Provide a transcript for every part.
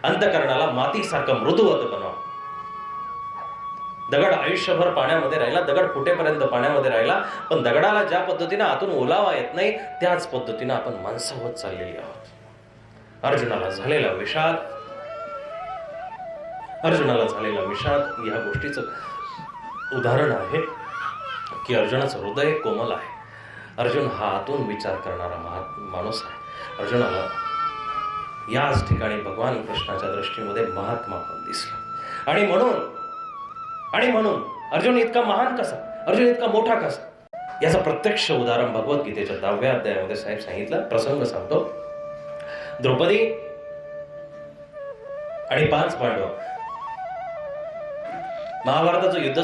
अंतकरणाला मातीसारखं मृदुवत बनवा. दगड आयुष्यभर पाण्यामध्ये राहिला, दगड फुटेपर्यंत पाण्यामध्ये राहिला, पण दगडाला ज्या पद्धतीने आतून ओलावा येत नाही त्याच पद्धतीने आपण माणसं होत चाललेली आहोत. अर्जुनाला झालेला विषाद या गोष्टीचं उदाहरण आहे की अर्जुनाचं हृदय कोमल आहे. अर्जुन हा आतून विचार करणारा माणूस आहे. अर्जुनाला याच ठिकाणी भगवान कृष्णाच्या दृष्टीमध्ये महात्मा पण दिसला. आणि म्हणून अर्जुन इतका महान कसा, अर्जुन इतका मोठा कसा, याचं प्रत्यक्ष उदाहरण भगवद्गीतेच्या 10व्या अध्यायामध्ये साहेब सांगितलं. प्रसंग सांगतो. द्रौपदी आणि 5 पांडव, महाभारताचं युद्ध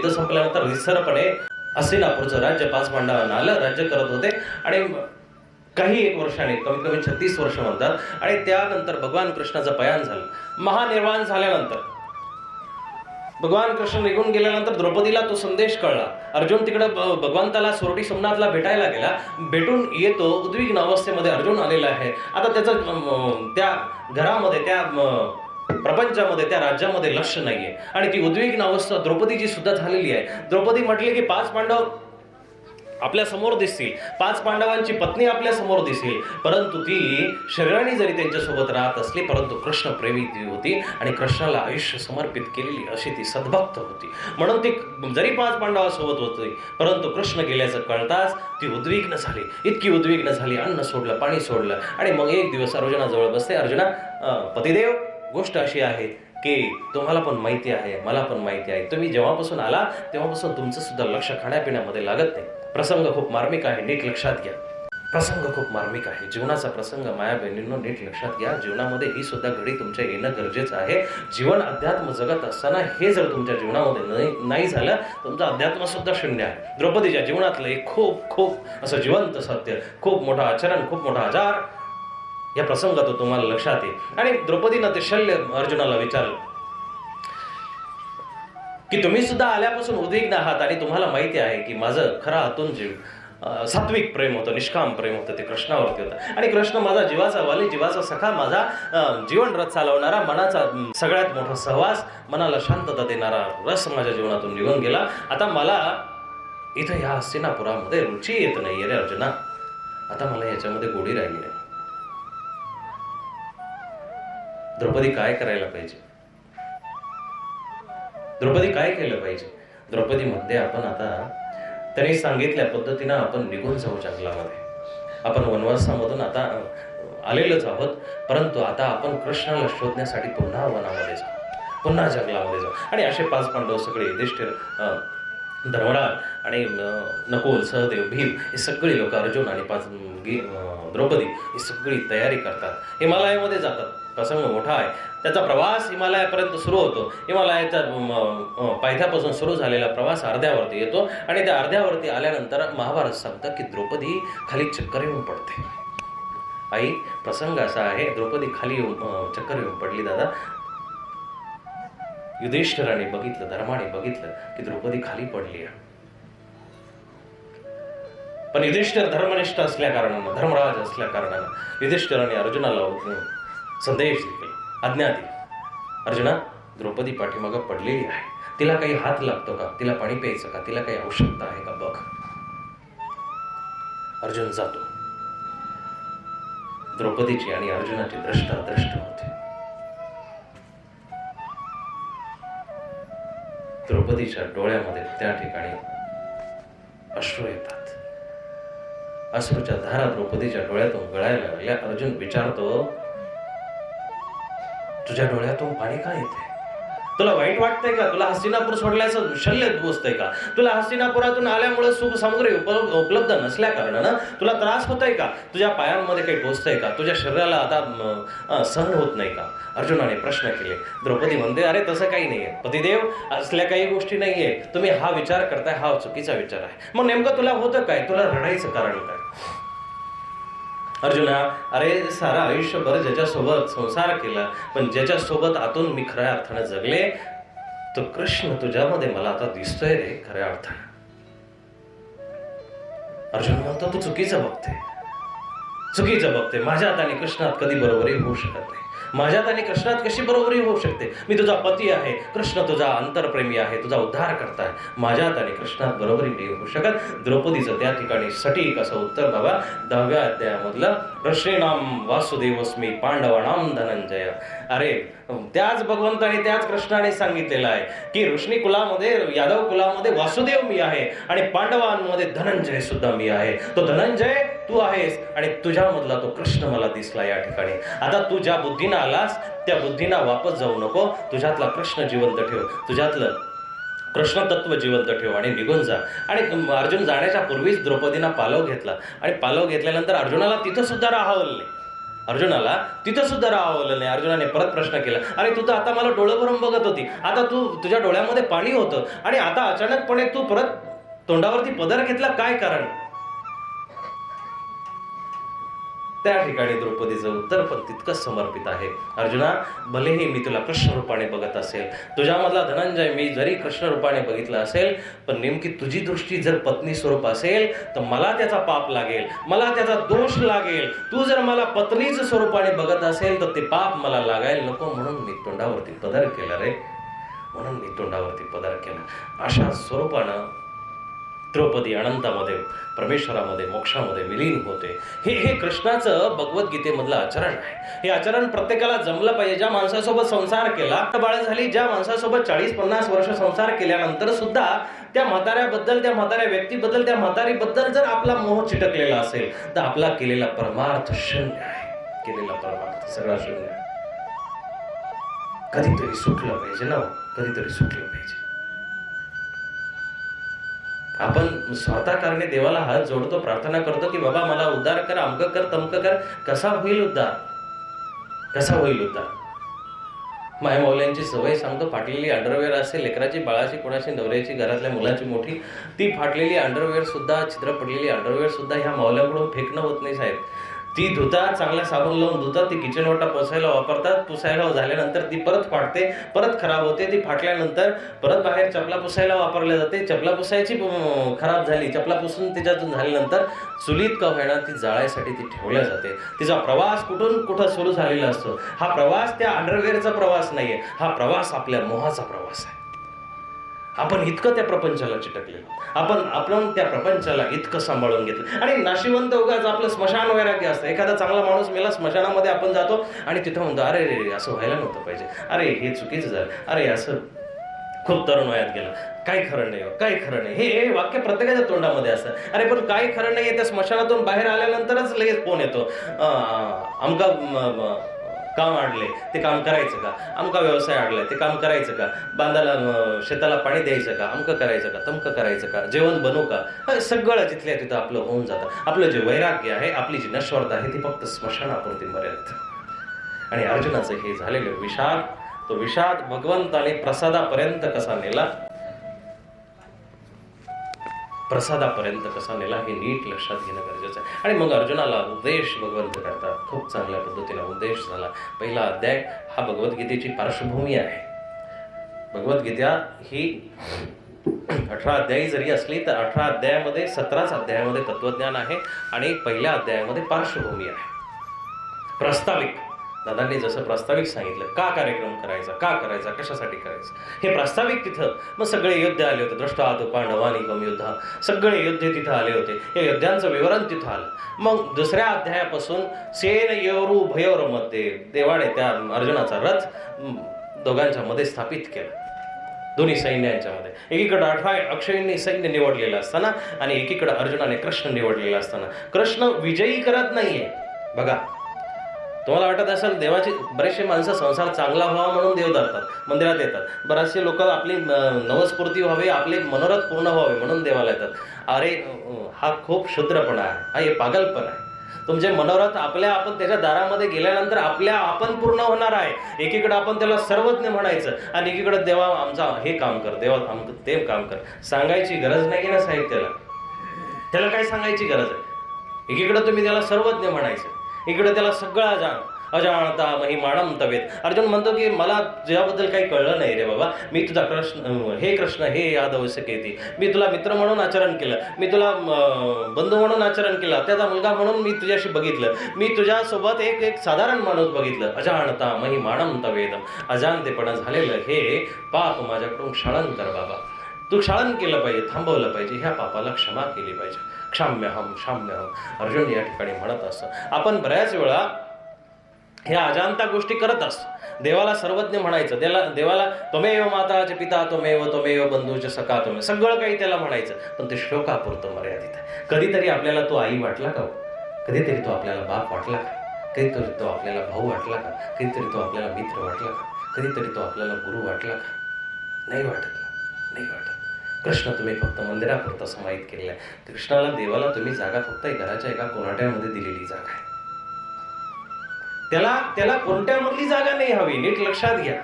संपल्यानंतर रिसरपणे हस्तिनापूरचं राज्य 5 पांडवांना आलं. राज्य करत होते आणि काही 1 वर्षाने, कमीत कमी 36 वर्ष म्हणतात, आणि त्यानंतर भगवान कृष्णाचं पयान झालं. महानिर्वाण झाल्यानंतर, भगवान कृष्ण निघून गेल्यानंतर द्रौपदीला तो संदेश कळला. अर्जुन तिकडं भगवंताला सोरटी सोमनाथला भेटायला गेला. भेटून येतो, उद्विग्न अवस्थेमध्ये अर्जुन आलेला आहे. आता त्याचं त्या घरामध्ये, त्या प्रपंचामध्ये, त्या राज्यामध्ये लक्ष नाहीये आणि ती उद्विग्न अवस्था द्रौपदीची सुद्धा झालेली आहे. द्रौपदी म्हटली की 5 पांडव आपल्या समोर दिसतील, 5 पांडवांची पत्नी आपल्या समोर दिसेल, परंतु ती शरीराने जरी त्यांच्यासोबत राहत असली, परंतु कृष्ण प्रेमी ती होती आणि कृष्णाला आयुष्य समर्पित केलेली अशी ती सद्भक्त होती. म्हणून ती जरी 5 पांडवांसोबत होती, परंतु कृष्ण गेल्याचं कळताच ती उद्विग्न झाली. इतकी उद्विग्न झाली, अन्न सोडलं, पाणी सोडलं. आणि मग एक दिवस अर्जुनाजवळ बसते. अर्जुना, पतिदेव, गोष्ट अशी आहे की तुम्हाला पण माहिती आहे, मला पण माहिती आहे, तुम्ही जेव्हापासून आला तेव्हापासून तुमचं सुद्धा लक्ष खाण्यापिण्यामध्ये लागत नाही. प्रसंग खूप मार्मिक आहे, नीट लक्षात घ्या. प्रसंग खूप मार्मिक आहे, जीवनाचा प्रसंग. माया बहिणींनो, नीट लक्षात घ्या. जीवनामध्ये ही सुद्धा घडी तुमच्या येणं गरजेचं आहे. जीवन अध्यात्म जगत असताना हे जर तुमच्या जीवनामध्ये नाही झालं, तुमचं अध्यात्म सुद्धा शून्य आहे. द्रौपदीच्या जीवनातलं एक खूप असं जिवंत सत्य, खूप मोठं आचरण, खूप मोठा आचार या प्रसंगात तुम्हाला लक्षात येईल. आणि द्रौपदीनं ते शल्य अर्जुनाला विचारलं की तुम्ही सुद्धा आल्यापासून उद्विग्न आहात आणि तुम्हाला माहिती आहे की माझं खरं आतून जीव सात्विक प्रेम होतं, निष्काम प्रेम होतं, ते कृष्णावरती होतं. आणि कृष्ण माझा जीवाचा वाली, जीवाचा सखा, माझा जीवन रथ चालवणारा, मनाचा सगळ्यात मोठा सहवास, मनाला शांतता देणारा रस माझ्या जीवनातून निघून गेला. आता मला इथं ह्या हस्तिनापुरामध्ये रुची येत नाहीये रे अर्जुना. आता मला याच्यामध्ये गोडी राहिली नाही. द्रौपदी काय करायला पाहिजे? द्रौपदी काय केलं पाहिजे? द्रौपदी मध्ये आपण आता त्यांनी सांगितल्या पद्धतीनं आपण निघून जाऊ जंगलामध्ये. आपण वनवासामधून आता आलेलोच आहोत, परंतु आता आपण कृष्णाला शोधण्यासाठी पुन्हा वनामध्ये जाऊ, पुन्हा जंगलामध्ये जाऊ. आणि असे 5 पांडव सगळे, युधिष्ठिर, धर्मराज आणि नकुल, सहदेव, भीम, हे सगळी लोक, अर्जुन आणि द्रौपदी, ही सगळी तयारी करतात. हिमालयामध्ये जातात. प्रसंग मोठा आहे. त्याचा प्रवास हिमालयापर्यंत सुरू होतो. हिमालयाच्या पायथ्यापासून सुरू झालेला प्रवास अर्ध्यावरती येतो आणि त्या अर्ध्यावरती आल्यानंतर महाभारत सांगतं की द्रौपदी खाली चक्कर येऊन पडते. आई, प्रसंग असा आहे, द्रौपदी खाली चक्कर येऊन पडली दादा. युधिष्ठिराने बघितलं, धर्माने बघितलं की द्रौपदी खाली पडली आहे. पण युधिष्ठिर धर्मनिष्ठ असल्या कारणानं, धर्मराज असल्या कारणानं युधिष्ठिराने अर्जुनाला संदेश दिला, आज्ञा दिली. अर्जुना, द्रौपदी पाठीमागं पडलेली आहे. तिला काही हात लागतो का? तिला पाणी प्यायचं का? तिला काही आवश्यकता आहे का? बघ. अर्जुन जातो. द्रौपदीची आणि अर्जुनाची दृष्ट होते. द्रौपदीच्या डोळ्यामध्ये त्या ठिकाणी अश्रू येतात. अश्रूच्या धारा द्रौपदीच्या डोळ्यातून गळायला लागल्या. अर्जुन विचारतो, तुझ्या डोळ्यातून पाणी का येते? तुला वाईट वाटतंय का? तुला हस्तिनापूर सोडल्याचं शल्य बोचतंय का? तुला हस्तिनापुरातून आल्यामुळे सुख सामग्री उपलब्ध नसल्या कारणानं तुला त्रास होतोय का? तुझ्या पायांमध्ये काही टोचतंय का? तुझ्या शरीराला आता सहन होत नाही का? अर्जुनाने प्रश्न केले. द्रौपदी म्हणते, अरे तसं काही नाहीये पतिदेव, असल्या काही गोष्टी नाहीये. तुम्ही हा विचार करताय, हा चुकीचा विचार आहे. मग नेमकं तुला होतं काय? तुला रडायचं कारण काय? अर्जुना, अरे सारा आयुष्यभर ज्याच्यासोबत संसार केला, पण ज्याच्यासोबत आतून मी खऱ्या अर्थाने जगले, तो कृष्ण तुझ्यामध्ये मला आता दिसतोय रे खऱ्या अर्थाने. अर्जुन म्हणतो, तू चुकीचं बघते. माझ्या हाताने कृष्णात कधी बरोबरी होऊ शकत नाही. माझ्यात आणि कृष्णात कशी बरोबरी होऊ शकते? मी तुझा पती आहे, कृष्ण तुझा अंतरप्रेमी आहे, तुझा उद्धार करताय. माझ्यात आणि कृष्णात बरोबरी नाही होऊ शकत. द्रौपदीचं त्या ठिकाणी सटीक असं उत्तर बघा 10व्या अध्यायामधलं. ऋषीणाम वासुदेवस्मी पांडवानाम धनंजय. अरे त्याच भगवंताने त्याच कृष्णाने सांगितलेलं आहे की ऋषणी कुलामध्ये, यादव कुलामध्ये वासुदेव मी आहे आणि पांडवांमध्ये धनंजय सुद्धा मी आहे. तो धनंजय तू आहेस आणि तुझ्यामधला तो कृष्ण मला दिसला या ठिकाणी. आता तू ज्या बुद्धीनं आलास त्या बुद्धीना वापस जाऊ नको. तुझ्यातला कृष्ण जिवंत ठेव, तुझ्यातलं कृष्ण तत्व जिवंत ठेव आणि निघून जा. आणि अर्जुन जाण्याच्या पूर्वीच द्रौपदीनं पालव घेतला आणि पालव घेतल्यानंतर अर्जुनाला तिथं सुद्धा राहावलं नाही. अर्जुनाने परत प्रश्न केला, अरे तू तर आता मला डोळं भरून बघत होती, आता तुझ्या डोळ्यामध्ये पाणी होतं आणि आता अचानकपणे तू परत तोंडावरती पदर घेतला, काय कारण? त्या ठिकाणी द्रौपदीचं उत्तर पण तितकंच समर्पित आहे. अर्जुना, भलेही मी तुला कृष्ण रूपाने बघत असेल, तुझ्यामधला धनंजय मी जरी कृष्ण रूपाने बघितलं असेल, पण नेमकी तुझी दृष्टी जर पत्नी स्वरूप असेल तर मला त्याचा पाप लागेल, मला त्याचा दोष लागेल. तू जर मला पत्नीच स्वरूपाने बघत असेल तर ते पाप मला लागायला नको, म्हणून मी तोंडावरती पदर केला रे, अशा स्वरूपानं द्रौपदी अनंतामध्ये, परमेश्वरामध्ये, मोक्षामध्ये विलीन होते. हे कृष्णाचं भगवद्गीतेमधलं आचरण आहे. हे आचरण प्रत्येकाला जमलं पाहिजे. ज्या माणसासोबत संसार केला, बाळ झाली, ज्या माणसासोबत 40-50 वर्ष संसार केल्यानंतर सुद्धा त्या म्हाताऱ्याबद्दल, त्या म्हाताऱ्या व्यक्तीबद्दल, त्या म्हातारीबद्दल जर आपला मोह चिटकलेला असेल तर आपला केलेला परमार्थ शून्य आहे. केलेला परमार्थ सगळा शून्य आहे. कधीतरी सुटलं पाहिजे ना, कधीतरी सुटलं पाहिजे. आपण स्वतःकारणे देवाला हात जोडतो, प्रार्थना करतो की बाबा मला उद्धार कर, अमकं कर, तमकं कर. कसा होईल उद्धार? माय मौल्यांची सवय सांगतो, फाटलेली अंडरवेअर असेल, लेकराची, बाळाची, कोणाची, नवऱ्याची, घरातल्या मुलाची मोठी, ती फाटलेली अंडरवेअर सुद्धा, छिद्र पडलेली अंडरवेअर सुद्धा ह्या मौल्यांकडून फेकणं होत नाही साहेब. ती धुतात, चांगल्या साबण लावून धुतात, ती किचन वाटा पुसायला वापरतात, पुसायला झाल्यानंतर ती परत फाटते, परत खराब होते. ती फाटल्यानंतर परत बाहेर चपला पुसायला वापरल्या जाते. चपला पुसायची खराब झाली, चपला पुसून त्याच्यातून झाल्यानंतर चुलीत का होईना ती जाळायसाठी ती ठेवल्या जाते. तिचा प्रवास कुठून कुठं सुरू झालेला असतो. हा प्रवास त्या अंडरवेअरचा प्रवास नाहीये, हा प्रवास आपल्या मोहाचा प्रवास आहे. आपण इतकं त्या प्रपंचाला चिटकले, आपण त्या प्रपंचाला इतकं सांभाळून घेतलं. आणि नाशिवंत उगाच आपलं स्मशान वैराग्य असतं. एखादा चांगला माणूस मेला, स्मशानामध्ये आपण जातो आणि तिथं म्हणतो, अरे रे असं व्हायला नव्हतं पाहिजे, अरे हे चुकीचं झालं, अरे असं खूप तरुण वयात गेलं, काही खरं नाही. हे वाक्य प्रत्येकाच्या तोंडामध्ये असतं. अरे पण काही खरं नाहीये. त्या स्मशानातून बाहेर आल्यानंतरच लगेच फोन येतो, आमका काम अडले, ते काम करायचं का? आमका व्यवसाय अडलाय, ते काम करायचं का? बांधाला, शेताला पाणी द्यायचं का? आमकं करायचं का? तमकं करायचं का? जेवण बनवू का? सगळं जिथल्या तिथं आपलं होऊन जातं. आपलं जे वैराग्य आहे, आपली जी नश्वरता आहे, ती फक्त स्मशानापुरती मर्यादित. आणि अर्जुनाचं हे झालेलं विषाद, तो विषाद भगवंताने प्रसादापर्यंत कसा नेला हे नीट लक्षात घेणं गरजेचं आहे. आणि मग अर्जुनाला उपदेश भगवंत करतात. खूप चांगल्या पद्धतीने उपदेश झाला. पहिला अध्याय हा भगवद्गीतेची पार्श्वभूमी आहे. भगवद्गीता ही 18 अध्यायी जरी असली तर 18 अध्यायामध्ये 17 अध्यायामध्ये तत्वज्ञान आहे आणि पहिल्या अध्यायामध्ये पार्श्वभूमी आहे. प्रास्ताविक, दादांनी जसं प्रास्ताविक सांगितलं, का कार्यक्रम करायचा, कशासाठी करायचं, हे प्रास्ताविक. तिथं मग सगळे योद्धे आले होते. दृष्टात पांडवानिकम युद्ध, सगळे योद्धे तिथं आले होते. या योद्ध्यांचं विवरण तिथं आलं. मग दुसऱ्या अध्यायापासून सेनयोरू भयोरमध्ये देवाने त्या अर्जुनाचा रथ दोघांच्या मध्ये स्थापित केला, दोन्ही सैन्यांच्या मध्ये. एकीकडे 18 अक्षयींनी सैन्य निवडलेलं असताना आणि एकीकडे अर्जुनाने कृष्ण निवडलेला असताना कृष्ण विजयी करत नाहीये. बघा, तुम्हाला वाटत असेल देवाची, बरेचसे माणसं संसार चांगला व्हावा म्हणून देव धरतात, मंदिरात येतात. बरेचसे लोक आपली नवस्फूर्ती व्हावी, आपले मनोरथ पूर्ण व्हावे म्हणून देवाला येतात. अरे हा खूप क्षुद्रपणा आहे, हा हे पागलपण आहे. तुमचे मनोरथ आपण त्याच्या दारामध्ये गेल्यानंतर आपण पूर्ण होणार आहे. एकीकडे आपण त्याला सर्वज्ञ म्हणायचं आणि एकीकडे देवा आमचा हे काम कर, देवा आमचं ते काम कर. सांगायची गरज नाही ना साहेब, त्याला काय सांगायची गरज आहे? एकीकडे तुम्ही त्याला सर्वज्ञ म्हणायचं, इकडे त्याला सगळा जाण. अजाणता महिमाणम तवेद. अर्जुन म्हणतो की मला तुझ्याबद्दल काही कळलं नाही रे बाबा. मी तुझा कृष्ण हे यादव केती. मी तुला मित्र म्हणून आचरण केलं, मी तुला बंधू म्हणून आचरण केलं, त्याचा मुलगा म्हणून मी तुझ्याशी बघितलं, मी तुझ्यासोबत एक साधारण माणूस बघितलं. अजाणता महिमाणम तवेदम. अजाणतेपणा झालेलं हे पाप माझ्याकडून क्षालन कर बाबा. तू क्षालन केलं पाहिजे, थांबवलं पाहिजे, ह्या पापाला क्षमा केली पाहिजे. क्षाम्यहम क्षाम्यहम अर्जुन या ठिकाणी म्हणत असतं. आपण बऱ्याच वेळा ह्या अजाणता गोष्टी करत असतो. देवाला सर्वज्ञ म्हणायचं, देवाला त्वमेव माताचे पिता त्वमेव बंधूचे सखा त्वमेव, सगळं काही त्याला म्हणायचं, पण ते श्लोकापुरतं मर्यादित आहे. कधीतरी आपल्याला तो आई वाटला का? कधीतरी तो आपल्याला बाप वाटला का? कधीतरी तो आपल्याला भाऊ वाटला का? कधीतरी तो आपल्याला मित्र वाटला का? कधीतरी तो आपल्याला गुरु वाटला का? नाही वाटत, नाही वाटत. कृष्ण तुम्ही फक्त मंदिरापुरता समाहित केलेला आहे. कृष्णाला, देवाला तुम्ही जागा फक्त घराच्या एका कोणाट्यामध्ये दिलेली जागा आहे. त्याला कोणत्या मधली जागा नाही हवी, नीट लक्षात घ्या.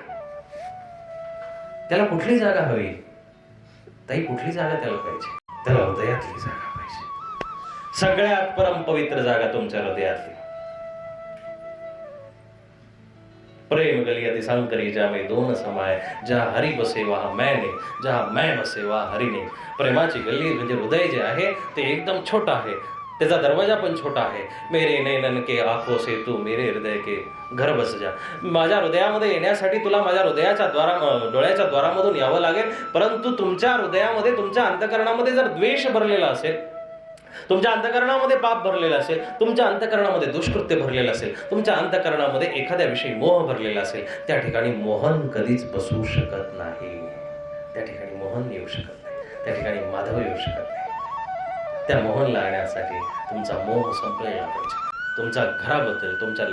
त्याला कुठली जागा हवी ताई? कुठली जागा त्याला पाहिजे? त्याला हृदयातली जागा पाहिजे. सगळ्यात परम पवित्र जागा तुमच्या हृदयातली. प्रेम गलियति संकरी जामे दोन समाय, जहा हरी बसे वहा मैं ने, जहा मैं बसे वहा हरी ने. प्रेमाची गल्ली म्हणजे हृदय जे आहे ते एकदम छोटं आहे, त्याचा दरवाजा पण छोटा आहे. मेरे नैनन के आंखों से तू मेरे हृदय के घर बस जा. माझ्या हृदयामध्ये येण्यासाठी तुला माझ्या हृदयाच्या डोळ्याच्या द्वारामधून यावं लागेल. परंतु तुमच्या हृदयामध्ये, तुमच्या अंतःकरणामध्ये जर द्वेष भरलेला असेल, तुमच्या अंतःकरणामध्ये पाप भरलेला असेल, तुमच्या अंतःकरणामध्ये दुष्कृत्य भरलेलं असेल, तुमच्या अंतःकरणामध्ये एखाद्याविषयी मोह भरलेला असेल, त्या ठिकाणी मोहन कधीच बसू शकत नाही. त्या ठिकाणी मोहन येऊ शकत नाही, त्या ठिकाणी माधव येऊ शकत नाही. त्या मोहनला आणण्यासाठी तुमचा मोह संपलेला पाहिजे. तुमच्या घराबद्दल, तुमच्या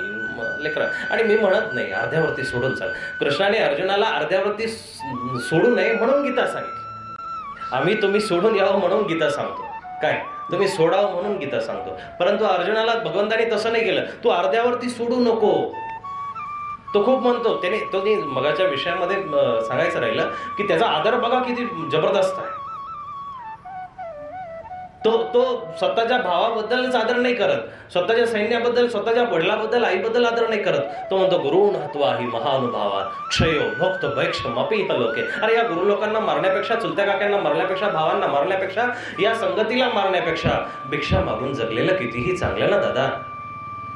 लेकरा. आणि मी म्हणत नाही अर्ध्यावरती सोडून चाल. कृष्णाने अर्जुनाला अर्ध्यावरती सोडू नये म्हणून गीता सांगितली. तुम्ही सोडून यावं म्हणून गीता सांगतो. काय? तुम्ही सोडावं म्हणून गीता सांगतो. परंतु अर्जुनाला भगवंताने तसं नाही केलं. तू अर्ध्यावरती सोडू नको. तो खूप म्हणतो. त्याने मगाच्या विषयामध्ये सांगायचं राहिलं की त्याचा आदर बघा किती जबरदस्त आहे. तो स्वतःच्या भावाबद्दलच आदर नाही करत, स्वतःच्या सैन्याबद्दल, स्वतःच्या वडिलाबद्दल, आईबद्दल आदर नाही करत. तो म्हणतो गुरुन हत्वा हि महानुभावा क्षयो भक्त भैक्षम अपि लोके. अरे या गुरु लोकांना मारण्यापेक्षा, चुलत्या काकांना मारण्यापेक्षा, भावांना मारण्यापेक्षा, या संगतीला मारण्यापेक्षा भिक्षा मागून जगलेलं कितीही चांगलं ना दादा.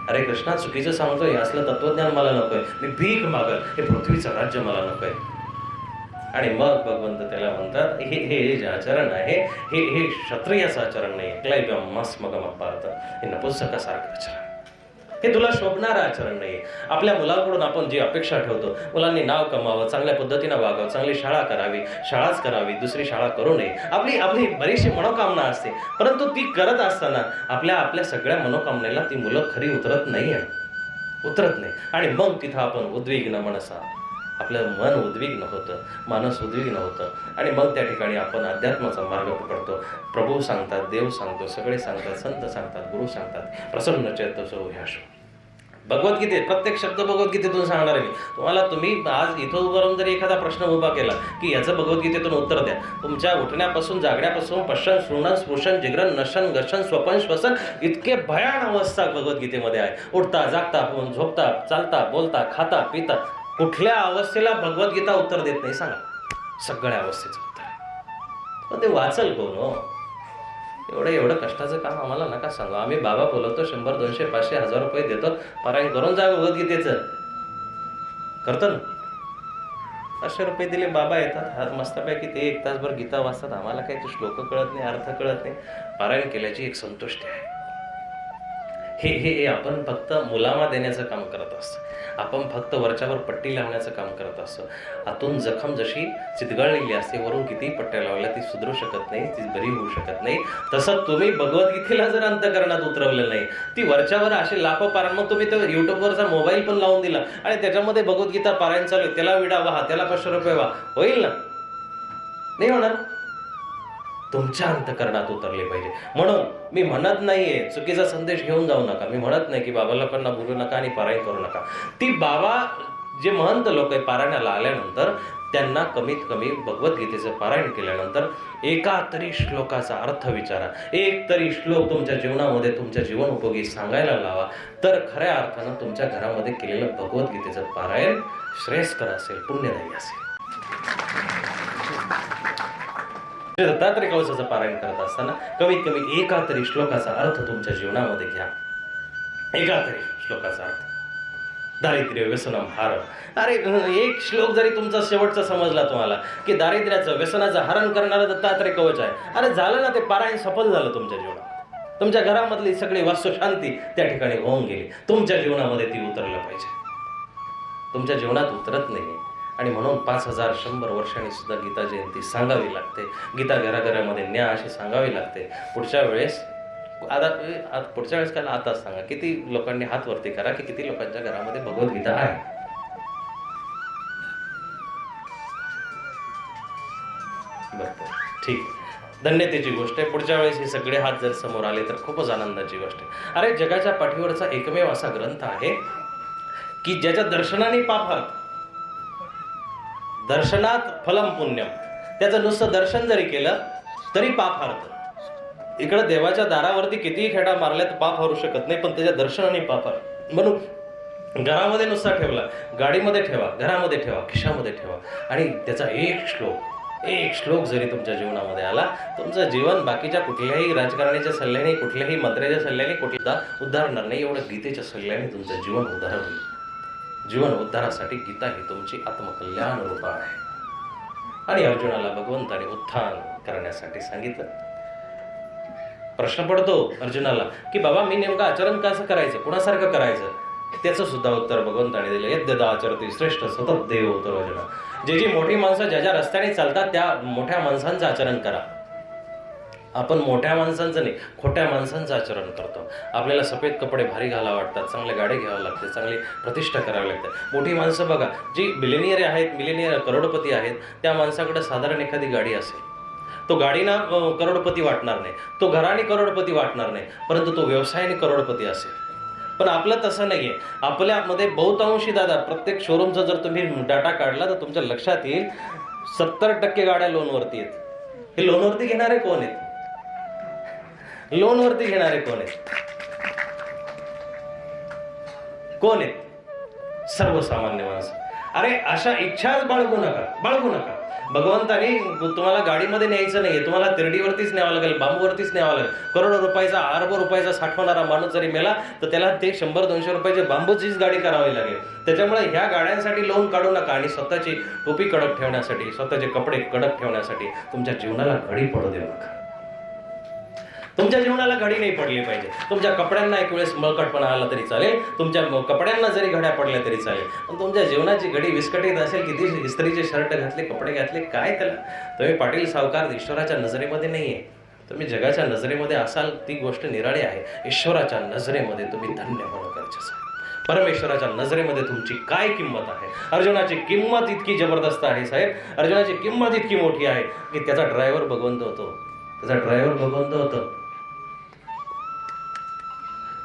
अरे कृष्णा चुकीचं सांगतोय, असलं तत्वज्ञान मला नकोय. मी भीक मागल, हे पृथ्वीचं राज्य मला नकोय. आणि मग भगवंत त्याला म्हणतात हे जे आचरण आहे हे क्षत्रियाचं आचरण नाही. क्लैब्यम मस्मगम पार्थ, हे नपुंसकासारखं आचरण, हे तुला शोभणारं आचरण नाही. आपल्या मुलांकडून आपण जी अपेक्षा ठेवतो, मुलांनी नाव कमावं, चांगल्या पद्धतीनं वागावं, चांगली शाळा करावी, शाळाच करावी, दुसरी शाळा करू नये, आपली बरीचशी मनोकामना असते. परंतु ती करत असताना आपल्या सगळ्या मनोकामनेला ती मुलं खरी उतरत नाही. आणि मग तिथं आपण उद्विग्न मनसा, आपलं मन उद्विग्न होतं, मानस उद्विग्न होतं. आणि मग त्या ठिकाणी आपण अध्यात्माचा मार्ग पकडतो. प्रभू सांगतात, देव सांगतो, सगळे सांगतात, संत सांगतात, गुरु सांगतात. प्रसन्न चेतसो ह्याशो. भगवद्गीतेत प्रत्येक शब्द भगवद्गीतेतून सांगणार आहे मी तुम्हाला. तुम्ही आज इथं उभं राहून जरी एखादा प्रश्न उभा केला की याचं भगवद्गीतेतून उत्तर द्या, तुमच्या उठण्यापासून, जागण्यापासून, पश्चन, शृणन, स्पृशन, जिग्रन, नशन, घर्षण, स्वपन, श्वसन, इतके भयान अवस्था भगवद्गीतेमध्ये आहे. उठता, जागता, झोपता, चालता, बोलता, खाता, पिता, कुठल्या अवस्थेला भगवद्गीता उत्तर देत नाही सांगा? सगळ्या अवस्थेचं उत्तर आहे. पण ते वाचल कोण हो? एवढं कष्टाचं काम आम्हाला नका सांगू. आम्ही बाबा बोलवतो, 100, 200, 500, 1000 रुपये देतो, पारायण करून जा भगवद्गीतेचं. करतो ना. 500 रुपये दिले, बाबा येतात मस्तपैकी, ते 1 तासभर गीता वाचतात. आम्हाला काही ते श्लोक कळत नाही, अर्थ कळत नाही. पारायण केल्याची एक संतुष्टी आहे. हे आपण फक्त मुलामा देण्याचं काम करत असतो. आपण फक्त वरच्यावर पट्टी लावण्याचं काम करत असतो. आतून जखम जशी चितगळलेली असते, वरून कितीही पट्ट्या लावल्या ती सुधरू शकत नाही, ती बरी होऊ शकत नाही. तसं तुम्ही भगवद्गीतेला जर अंतःकरणात उतरवलं नाही, ती वरच्यावर असे लाखो पारायण, मग तुम्ही तो युट्यूबवरचा मोबाईल पण लावून दिला आणि त्याच्यामध्ये भगवद्गीता पारायण चालू आहे, त्याला विडा वाहा, त्याला 500 रुपये वाहा, होईल ना? नाही होणार. तुमच्या अंतःकरणात उतरले पाहिजे. म्हणून मी म्हणत नाहीये चुकीचा संदेश घेऊन जाऊ नका. मी म्हणत नाही की बाबा लोकांना बोलू नका आणि पारायण करू नका. ती बाबा जे महंत लोक आहे पारायणाला आल्यानंतर त्यांना कमीत कमी भगवद्गीतेचं पारायण केल्यानंतर एका तरी श्लोकाचा अर्थ विचारा, एक तरी श्लोक तुमच्या जीवनामध्ये तुमच्या जीवनोपयोगी सांगायला लावा, तर खऱ्या अर्थानं तुमच्या घरामध्ये केलेलं भगवद्गीतेचं पारायण श्रेयस्कर असेल, पुण्यदायी असेल. दत्तात्रय कवचाचं पारायण करत असताना कमीत कमी एका तरी श्लोकाचा अर्थ तुमच्या जीवनामध्ये घ्या. एका तरी श्लोकाचा अर्थ. दारिद्र्य व्यसनम हार. अरे एक श्लोक जरी तुमचा शेवटचा समजला तुम्हाला की दारिद्र्याचं व्यसनाचं हरण करणारं दत्तात्रय कवच आहे, अरे झालं ना, ते पारायण सफल झालं तुमच्या जीवनात. तुमच्या घरामधली सगळी वास्तुशांती त्या ठिकाणी होऊन गेली. तुमच्या जीवनामध्ये ती उतरलं पाहिजे. तुमच्या जीवनात उतरत नाही आणि म्हणून 5100 वर्षांनी सुद्धा गीता जयंती सांगावी लागते. गीता घराघरामध्ये न्या अशी सांगावी लागते. पुढच्या वेळेस पुढच्या वेळेस काय आताच सांगा, किती लोकांनी हात वरती करा की किती लोकांच्या घरामध्ये भगवद्गीता आहे. बरोबर, ठीक आहे, धन्यतेची गोष्ट आहे. पुढच्या वेळेस हे सगळे हात जर समोर आले तर खूपच आनंदाची गोष्ट आहे. अरे जगाच्या पाठीवरचा एकमेव असा ग्रंथ आहे की ज्याच्या दर्शनाने पाप हरत. दर्शनात फलम पुण्यम. त्याचं नुसतं दर्शन जरी केलं तरी पाप हरतं. इकडं देवाच्या दारावरती कितीही खेळा मारल्या तर पाप हरू शकत नाही, पण त्याच्या दर्शनाने पाप हर. म्हणून घरामध्ये नुसता ठेवला, गाडीमध्ये ठेवा, घरामध्ये ठेवा, खिशामध्ये ठेवा आणि त्याचा एक श्लोक जरी तुमच्या जीवनामध्ये आला, तुमचं जीवन बाकीच्या कुठल्याही राजकारणाच्या सल्ल्याने, कुठल्याही मंत्र्याच्या सल्ल्याने कुठला उद्धारणार नाही. एवढं गीतेच्या सल्ल्याने तुमचं जीवन उद्धार होईल. जीवन उद्धारासाठी गीता ही तुमची आत्मकल्याण रूप आहे. आणि अर्जुनाला भगवंताने उत्थान करण्यासाठी सांगितलं. प्रश्न पडतो अर्जुनाला की बाबा मी नेमकं आचरण कसं करायचं, कुणासारखं करायचं, त्याचं सुद्धा उत्तर भगवंताने दिलं. यद्यदा आचरती श्रेष्ठ सतत देव होतो अर्जुना. जी मोठी माणसं ज्या रस्त्याने चालतात त्या मोठ्या माणसांचं आचरण करा. आपण मोठ्या माणसांचं नाही, खोट्या माणसांचं आचरण करतो. आपल्याला सफेद कपडे भारी घालावं वाटतात, चांगले गाडी घ्यावं लागते, चांगली प्रतिष्ठा करावी लागते. मोठी माणसं बघा, जी बिलिनियर आहेत, मिलिनियर करोडपती आहेत, त्या माणसाकडे साधारण एखादी गाडी असेल, तो गाडीनं करोडपती वाटणार नाही, तो घराने करोडपती वाटणार नाही, परंतु तो व्यवसायाने करोडपती असेल. पण आपलं तसं नाहीये. आपल्यामध्ये बहुतांशी दादा प्रत्येक शोरूमचा जर तुम्ही डाटा काढला तर तुमच्या लक्षात येईल 70% गाड्या लोनवरती आहेत. हे लोनवरती घेणारे कोण आहेत? लोनवरती घेणारे कोण आहेत? कोण आहेत? सर्वसामान्य माणसं. अरे अशा इच्छाच बाळगू नका. भगवंताने तुम्हाला गाडीमध्ये न्यायचं नाहीये, तुम्हाला तिरडीवरतीच न्यावं लागेल, बांबूवरतीच न्यावं लागेल. करोडो रुपयाचा, अरब रुपयाचा साठवणारा माणूस जरी मेला तर त्याला ते 100-200 रुपयाचे बांबूचीच गाडी करावी लागेल. त्याच्यामुळे ह्या गाड्यांसाठी लोन काढू नका आणि स्वतःची टोपी कडक ठेवण्यासाठी, स्वतःचे कपडे कडक ठेवण्यासाठी तुमच्या जीवनाला घडी पडू देऊ नका. तुमच्या जीवनाला घडी नाही पडली पाहिजे. तुमच्या कपड्यांना एक वेळेस मळकटपणा आला तरी चालेल, तुमच्या कपड्यांना जरी घड्या पडल्या तरी चालेल, पण तुमच्या जीवनाची घडी विस्कटीत असेल, किती इस्त्रीचे शर्ट घातले, कपडे घातले, काय त्याला? तुम्ही पाटील सावकार ईश्वराच्या नजरेमध्ये नाहीये, तुम्ही जगाच्या नजरेमध्ये असाल, ती गोष्ट निराळी आहे. ईश्वराच्या नजरेमध्ये तुम्ही धन्य होणं गरजेचं आहे. परमेश्वराच्या नजरेमध्ये तुमची काय किंमत आहे? अर्जुनाची किंमत इतकी जबरदस्त आहे साहेब, अर्जुनाची किंमत इतकी मोठी आहे की त्याचा ड्रायव्हर भगवंत होतो.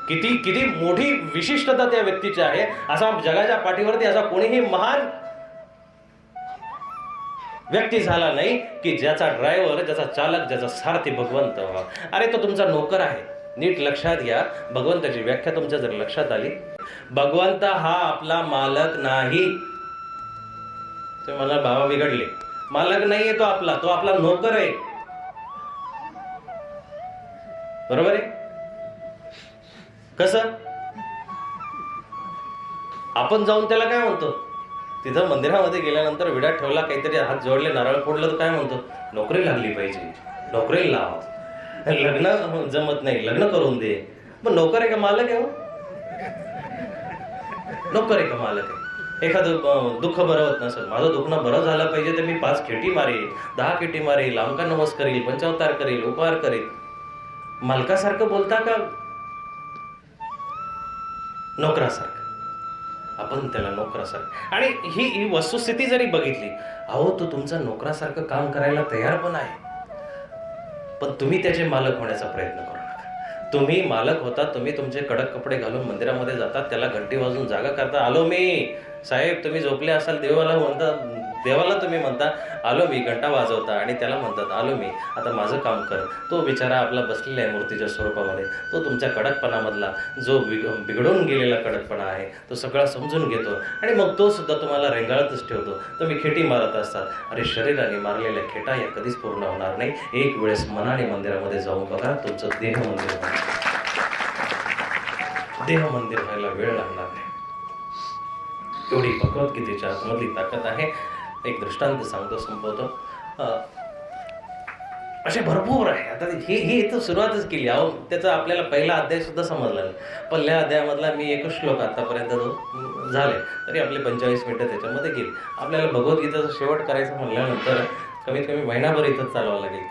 किती मोठी विशिष्टता त्या व्यक्तीची आहे. असा जगाच्या पाठीवरती असा कोणीही महान व्यक्ती झाला नाही की ज्याचा ड्रायव्हर, ज्याचा चालक, ज्याचा सारथी भगवंत व्हावा. अरे तो तुमचा नोकर आहे. नीट लक्षात घ्या, भगवंताची व्याख्या तुमच्या जर लक्षात आली, भगवंत हा आपला मालक नाही. ते मला बाबा बिघडले, मालक नाहीये तो आपला नोकर आहे. बरोबर आहे? कसं? आपण जाऊन त्याला काय म्हणतो? तिथं मंदिरामध्ये गेल्यानंतर विडा ठेवला, काहीतरी हात जोडले, नारळ फोडलं तर काय म्हणतो? नोकरी लागली पाहिजे, नोकरीला लाव. लग्न जमत नाही, लग्न करून दे. मग नोकर आहे का मालक आहे? नोकर आहे का मालक आहे? एखादं दुःख बरं होत नसेल, माझं दुखणं बरं झालं पाहिजे तर मी 5 खेटी मारेल, 10 खेटी मारेल, लांबका नमस करेल, पंचावतार करेल, उपहार करेल. मालकासारखं बोलता का नोकरासारखं? आपण त्याला नोकरासारखं. आणि ही वस्तुस्थिती जरी बघितली, अहो तो तुमचा नोकरासारखं काम करायला तयार पण आहे, पण तुम्ही त्याचे मालक होण्याचा प्रयत्न करू नका. तुम्ही मालक होता, तुम्ही तुमचे कडक कपडे घालून मंदिरामध्ये जातात, त्याला घंटी वाजून जागा करता. आलो मी साहेब, तुम्ही झोपले असाल, देवाला तुम्ही म्हणता आलो मी, घंटा वाजवता आणि त्याला म्हणतात आलो मी, आता माझं काम कर. तो बिचारा आपला बसलेला आहे मूर्तीच्या स्वरूपामध्ये, तो तुमच्या कडकपणामधला जो बिघडून गेलेला कडकपणा आहे तो सगळा समजून घेतो आणि मग तो सुद्धा तुम्हाला रेंगाळतच ठेवतो. तुम्ही खेटी मारत असतात. अरे शरीराने मारलेल्या खेटा या कधीच पूर्ण होणार नाही. एक वेळेस मनाने मंदिरामध्ये जाऊन बघा, तुमचं देह मंदिर व्हायला वेळ लागणार नाही. एवढी भगवद्गीतेच्या आतमधली ताकद आहे. एक दृष्टांत सांगतो, संपवतो. असे भरपूर आहे. आता ही इथं सुरुवातच केली. अहो, त्याचा आपल्याला पहिला अध्याय सुद्धा समजला नाही. पहिल्या अध्यायामधला मी एकच श्लोक आतापर्यंत झाले तरी आपले 45 मिनिटं त्याच्यामध्ये गेली. आपल्याला भगवद्गीतेचा शेवट करायचं म्हणल्यानंतर कमीत कमी महिनाभर इथंच चालवावं लागेल.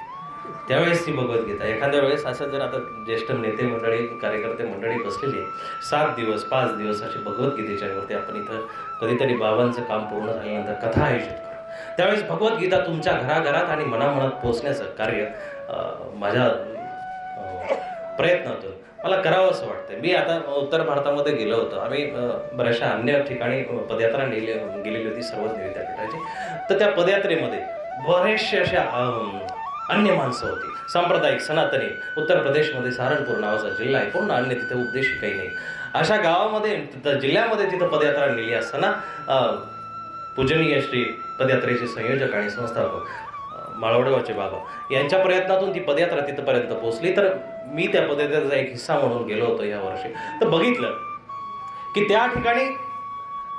त्यावेळेस ती भगवद्गीता एखाद्या वेळेस असं जर आता ज्येष्ठ नेते मंडळी, कार्यकर्ते मंडळी बसलेली 7 दिवस 5 दिवस अशी भगवद्गीतेच्यावरती आपण इथं कधीतरी बाबांचं काम पूर्ण झाल्यानंतर कथा आयोजित करू. त्यावेळेस भगवद्गीता तुमच्या घराघरात आणि मनामनात पोहोचण्याचं कार्य माझ्या प्रयत्नातून मला करावं असं वाटतं. मी आता उत्तर भारतामध्ये गेलो होतो. आम्ही बऱ्याचशा अन्य ठिकाणी पदयात्रा गेलेली होती सर्वज्ञ विद्यापीठाची. तर त्या पदयात्रेमध्ये बरेचसे अशा अन्य माणसं होती, सांप्रदायिक सनातनी. उत्तर प्रदेशमध्ये सहारनपूर नावाचा जिल्हा आहे, पूर्ण अन्य, तिथे उपदेशी काही नाही. अशा गावामध्ये जिल्ह्यामध्ये तिथं पदयात्रा नेली असताना पूजनीय श्री पदयात्रेचे संयोजक आणि संस्थापक माळवडगावचे बाबा यांच्या प्रयत्नातून ती पदयात्रा तिथपर्यंत पोहोचली. तर मी त्या पदयात्रेचा एक हिस्सा म्हणून गेलो होतो या वर्षी. तर बघितलं की त्या ठिकाणी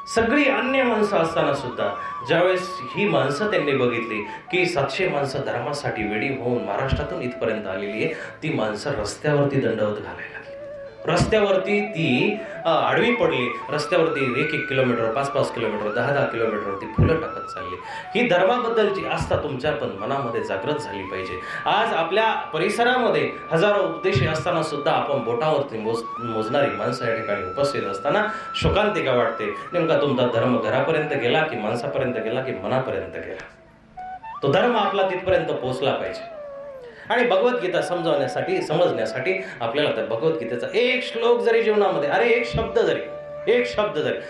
सगळी अन्य माणसं असताना सुद्धा ज्यावेळेस ही माणसं त्यांनी बघितली की 700 माणसं धर्मासाठी वेडी होऊन महाराष्ट्रातून इथपर्यंत आलेली आहे, ती माणसं रस्त्यावरती दंडवत घालायला लागली. रस्त्यावरती ती आडवी पडली. रस्त्यावरती 1-1 किलोमीटर, 5-5 किलोमीटर, 10-10 किलोमीटर ती फुलं टाकत चालली. ही धर्माबद्दलची आस्था तुमच्या पण मनामध्ये जागृत झाली पाहिजे. आज आपल्या परिसरामध्ये हजारो उपदेशी असताना सुद्धा आपण बोटावरती मोजणारी माणसं या ठिकाणी उपस्थित असताना शोकांतिका वाटते. नेमका तुमचा धर्म घरापर्यंत गेला की माणसापर्यंत गेला की मनापर्यंत गेला? तो धर्म आपला तिथपर्यंत पोहोचला पाहिजे. आणि भगवद्गीता समजण्यासाठी आपल्याला त्या भगवद्गीतेचा एक श्लोक जरी जीवनामध्ये, अरे एक शब्द जरी,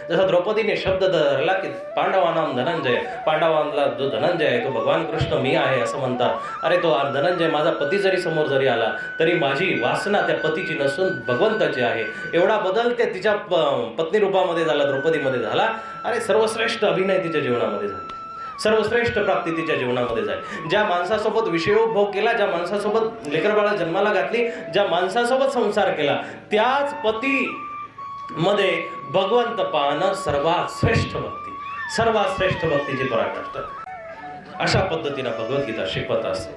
जसा द्रौपदीने शब्द धरला की पांडवानाम धनंजय, पांडवांना जो धनंजय आहे तो भगवान कृष्ण मी आहे असं म्हणतात. अरे तो धनंजय माझा पती जरी समोर जरी आला तरी माझी वासना त्या पतीची नसून भगवंताची आहे. एवढा बदल त्या तिच्या पत्नी रूपामध्ये झाला, द्रौपदीमध्ये झाला. अरे सर्वश्रेष्ठ अभिनय तिच्या जीवनामध्ये झाला, सर्वश्रेष्ठ प्राप्ती तिच्या जीवनामध्ये जाईल. ज्या माणसासोबत विषयोपभोग केला, ज्या माणसासोबत लेकरबाळा जन्माला घातली, ज्या माणसासोबत संसार केला, त्याच पती मध्ये भगवंत पाहणं सर्वात श्रेष्ठ भक्तीची पराकाष्ठा. अशा पद्धतीनं भगवद्गीता शिकवत असते.